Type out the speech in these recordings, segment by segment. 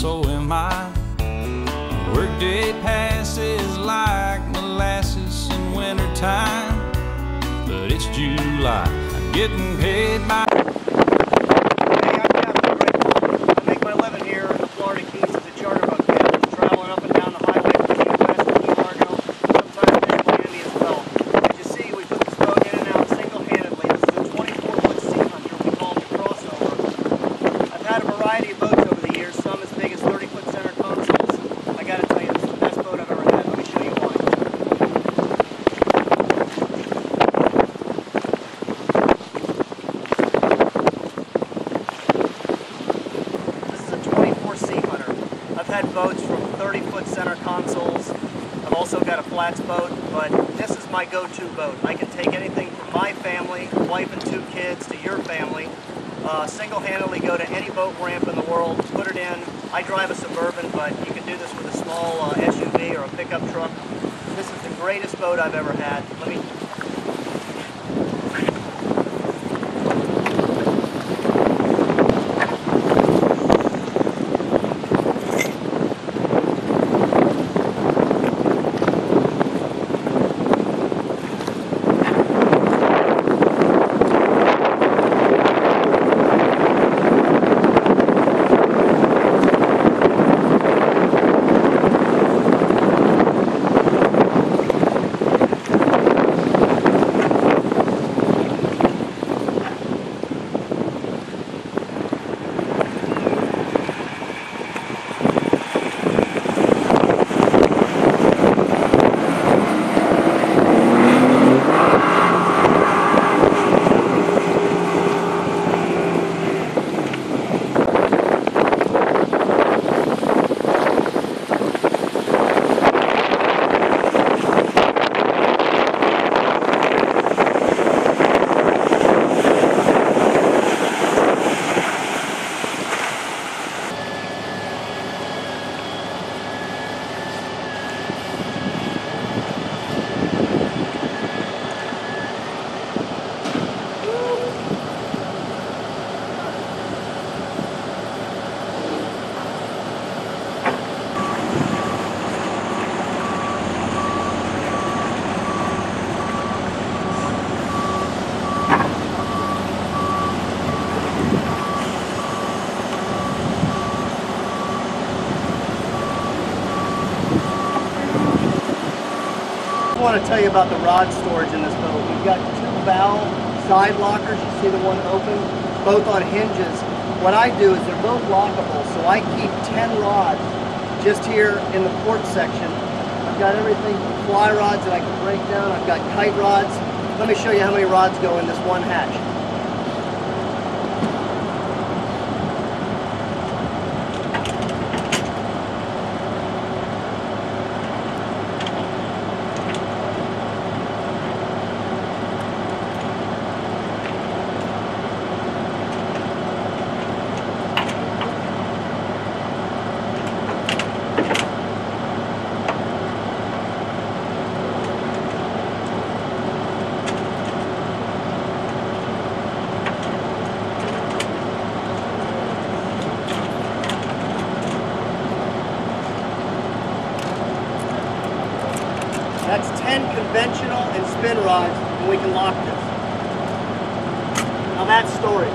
so am I. Workday passes like molasses in wintertime, but it's July. I'm getting paid by. Hey, I'm Capt. I make my living here in the Florida Keys as a charter boat captain, traveling up and down the highway from Key West to Key Largo, sometimes in Miami as well. As you see, we put this boat in and out single-handedly. This is a 24-foot Seahunter. We call it the crossover. I've had a variety of boats over the years, some as big as 30-foot center consoles. I gotta tell you, this is the best boat I've ever had. Let me show you why. Seahunter. I've had boats from 30-foot center consoles. I've also got a flats boat, but this is my go-to boat. I can take anything from my family, wife and 2 kids, to your family, single-handedly go to any boat ramp in the world, put it in. I drive a Suburban, but you can do this with a small SUV or a pickup truck. This is the greatest boat I've ever had. I want to tell you about the rod storage in this boat. We've got 2 bow side lockers. You see the one open, both on hinges. What I do is they're both lockable, so I keep 10 rods just here in the port section. I've got everything from fly rods that I can break down. I've got kite rods. Let me show you how many rods go in this one hatch. That's 10 conventional and spin rods, and we can lock this. Now that's storage.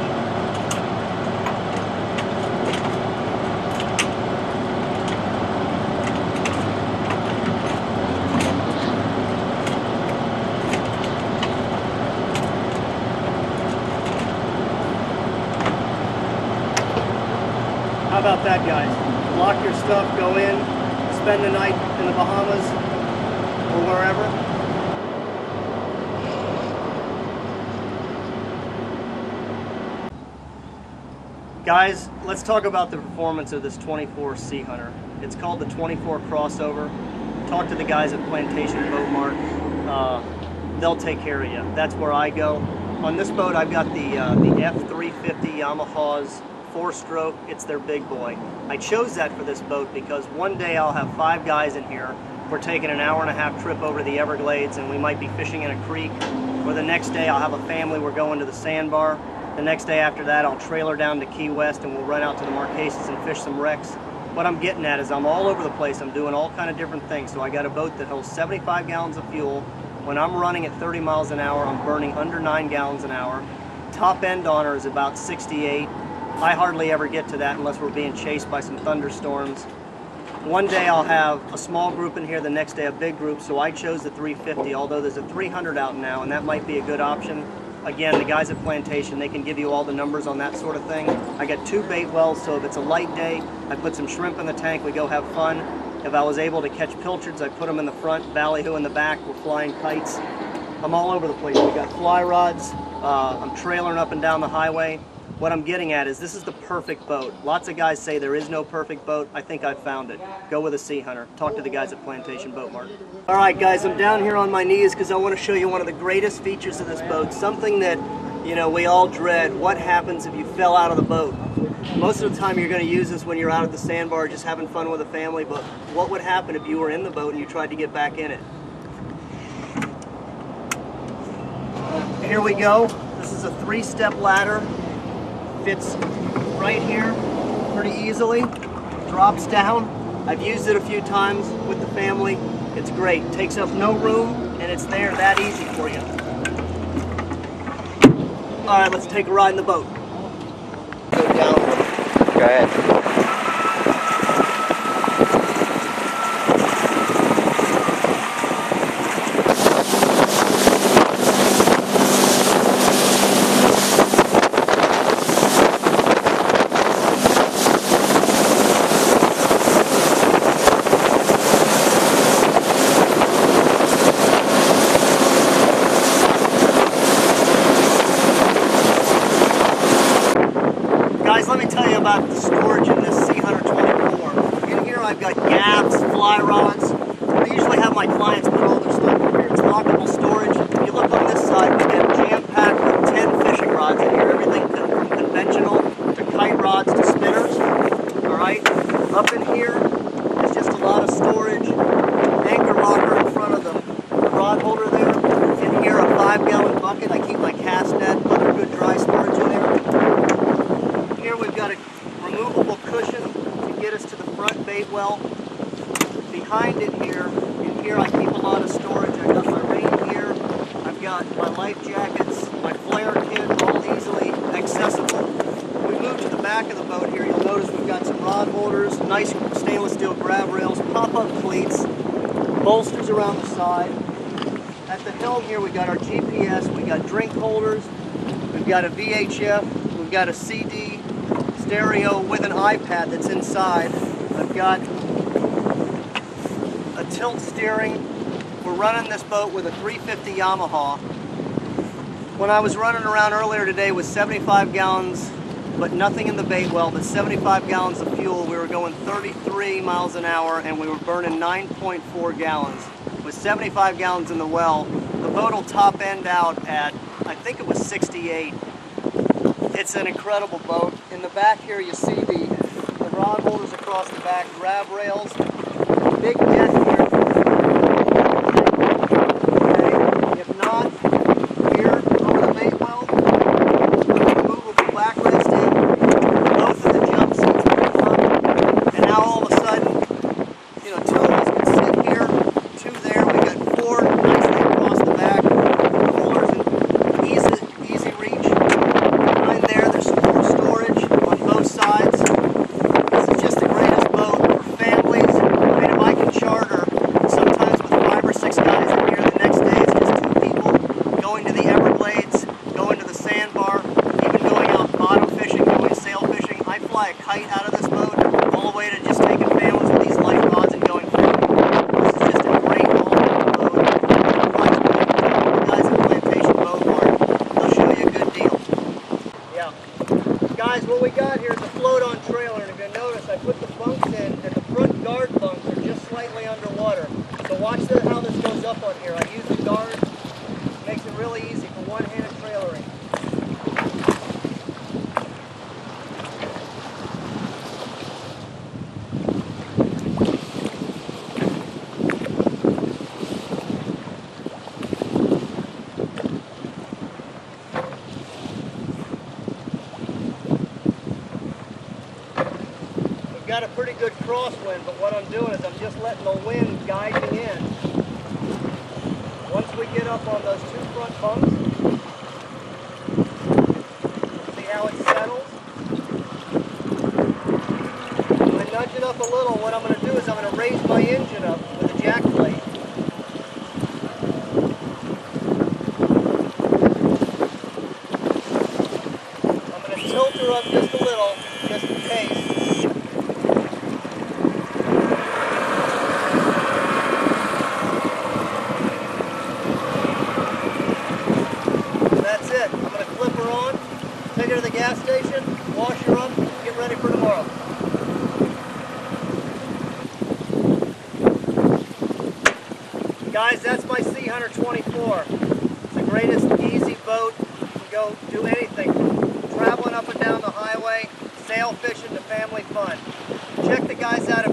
How about that, guys? Lock your stuff, go in, spend the night in the Bahamas, or wherever. Guys, let's talk about the performance of this 24 Seahunter. It's called the 24 crossover. Talk to the guys at Plantation Boat Mart. They'll take care of you. That's where I go. On this boat, I've got the F350 Yamaha's 4-stroke. It's their big boy. I chose that for this boat because one day I'll have 5 guys in here. We're taking an hour-and-a-half trip over the Everglades, and we might be fishing in a creek. Or the next day I'll have a family, we're going to the sandbar. The next day after that I'll trailer down to Key West and we'll run out to the Marquesas and fish some wrecks. what I'm getting at is I'm all over the place. I'm doing all kind of different things. So I got a boat that holds 75 gallons of fuel. When I'm running at 30 miles an hour, I'm burning under 9 gallons an hour. Top end on her is about 68. I hardly ever get to that unless we're being chased by some thunderstorms. One day I'll have a small group in here, the next day a big group, so I chose the 350, although there's a 300 out now, and that might be a good option. Again, the guys at Plantation, they can give you all the numbers on that sort of thing. I got 2 bait wells, so if it's a light day, I put some shrimp in the tank, we go have fun. If I was able to catch pilchards, I put them in the front, ballyhoo in the back, we're flying kites. I'm all over the place. We got fly rods, I'm trailering up and down the highway. What I'm getting at is this is the perfect boat. Lots of guys say there is no perfect boat. I think I've found it. Go with a Seahunter. Talk to the guys at Plantation Boat Mart. All right, guys, I'm down here on my knees because I want to show you one of the greatest features of this boat. Something that, you know, we all dread. What happens if you fell out of the boat? Most of the time you're going to use this when you're out at the sandbar just having fun with the family, but what would happen if you were in the boat and you tried to get back in it? Here we go. This is a 3-step ladder. Fits right here pretty easily, drops down. I've used it a few times with the family. It's great. Takes up no room and it's there that easy for you. All right, let's take a ride in the boat. Go down. Go ahead. Guys, let me tell you about the storage in this Seahunter 24. In here I've got gaps, fly rods. I usually have my clients put all their stuff in here. It's lockable storage. If you look on this side, we get jam-packed with 10 fishing rods in here. Everything from conventional to kite rods to spinners. Alright? Up in here is just a lot of storage. Anchor locker in front of the rod holder there. In here a 5-gallon bucket. I keep my cast net, other good dry storage in there. Here we've got a removable cushion to get us to the front bait well. Behind it here, in here I keep a lot of storage. I've got my rain gear, I've got my life jackets, my flare kit, all easily accessible. When we move to the back of the boat here, you'll notice we've got some rod holders, nice stainless steel grab rails, pop-up cleats, bolsters around the side. At the helm here we got our GPS, we got drink holders, we've got a VHF, we've got a CD, stereo with an iPad that's inside. I've got a tilt steering. We're running this boat with a 350 Yamaha. When I was running around earlier today with 75 gallons, but nothing in the bait well, but 75 gallons of fuel, we were going 33 miles an hour and we were burning 9.4 gallons. With 75 gallons in the well, the boat will top end out at, I think it was 68. It's an incredible boat. In the back here you see the rod holders across the back, grab rails, big deck here. Okay. If not, here over the bait well, removable backrest in, both of the jump seats are in front, and now all of a sudden, you know, 2 of us can sit here, 2 there, we got 4 nicely across the back, holders in easy reach. Behind there, there's some more storage on both sides. This is just the greatest boat for families. I mean, if I can charter, sometimes with 5 or 6 guys in here, the next day it's just 2 people going to the Everglades, going to the sandbar, even going out bottom fishing, going sail fishing. I fly a kite out of this boat all the way to just taking families with these light rods and going fishing. This is just a great all-around boat. The guys at Plantation Boat Mart, they'll show you a good deal. Yeah. Guys, what we got here is a float-on trailer, and if you notice, I put the bunks in, and the front guard bunks are just slightly underwater. So watch how this goes up on here. I use the guard. Makes it really easy for one-handed trailering. got a pretty good crosswind, but what I'm doing is I'm just letting the wind guide me in. Once we get up on those two front bunks, see how it settles? When I nudge it up a little, what I'm going to do is I'm going to raise my engine up with a jack plate. I'm going to tilt her up just a little, just in case. That's it. I'm going to clip her on, take her to the gas station, wash her up, get ready for tomorrow. Guys, that's my Seahunter 24. It's the greatest easy boat. You can go do anything from traveling up and down the highway, sail fishing to family fun. Check the guys out at